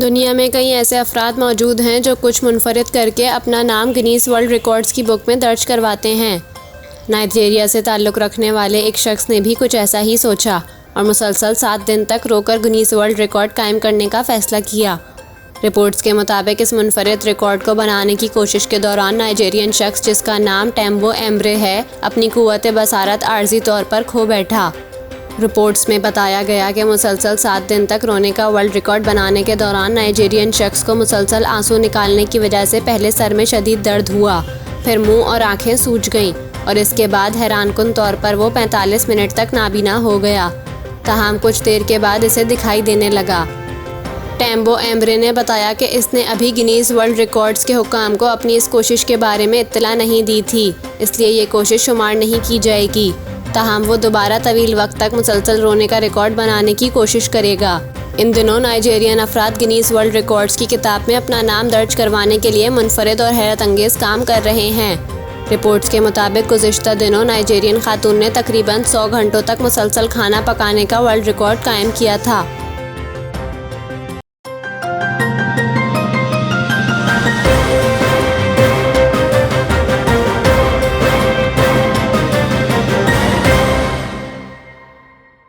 दुनिया में कई ऐसे अफराद मौजूद हैं जो कुछ मुनफरिद करके अपना नाम गिनीज वर्ल्ड रिकॉर्ड्स की बुक में दर्ज करवाते हैं। नाइजीरिया से ताल्लुक़ रखने वाले एक शख्स ने भी कुछ ऐसा ही सोचा और मुसलसल 7 दिन तक रोकर गिनीज वर्ल्ड रिकॉर्ड कायम करने का फ़ैसला किया। रिपोर्ट्स के मुताबिक इस मुनफरिद रिकॉर्ड को बनाने की कोशिश के दौरान नाइजीरियन शख्स, जिसका नाम टेम्बो एम्ब्रे है, अपनी कुव्वत बसारत आर्जी तौर पर खो बैठा। रिपोर्ट्स में बताया गया कि मुसलसल 7 दिन तक रोने का वर्ल्ड रिकॉर्ड बनाने के दौरान नाइजीरियन शख्स को मुसलसल आंसू निकालने की वजह से पहले सर में शदीद दर्द हुआ, फिर मुंह और आंखें सूज गईं और इसके बाद हैरानकुन तौर पर वो 45 मिनट तक नाबीना हो गया। ताहम कुछ देर के बाद इसे दिखाई देने लगा। टेम्बो एम्ब्रे ने बताया कि इसने अभी गिनीज वर्ल्ड रिकॉर्ड्स के हुक्काम को अपनी इस कोशिश के बारे में इत्तला नहीं दी थी, इसलिए ये कोशिश शुमार नहीं की जाएगी। ताहम वो दोबारा तवील वक्त तक मुसलसल रोने का रिकॉर्ड बनाने की कोशिश करेगा। इन दिनों नाइजीरियन अफराद गिनीज वर्ल्ड रिकॉर्ड्स की किताब में अपना नाम दर्ज करवाने के लिए मुनफरिद और हैरत अंगेज़ काम कर रहे हैं। रिपोर्ट्स के मुताबिक गुज़िश्ता दिनों नाइजीरियन खातून ने तकरीबन 100 घंटों तक मुसलसल खाना पकाने का वर्ल्ड रिकॉर्ड कायम किया था।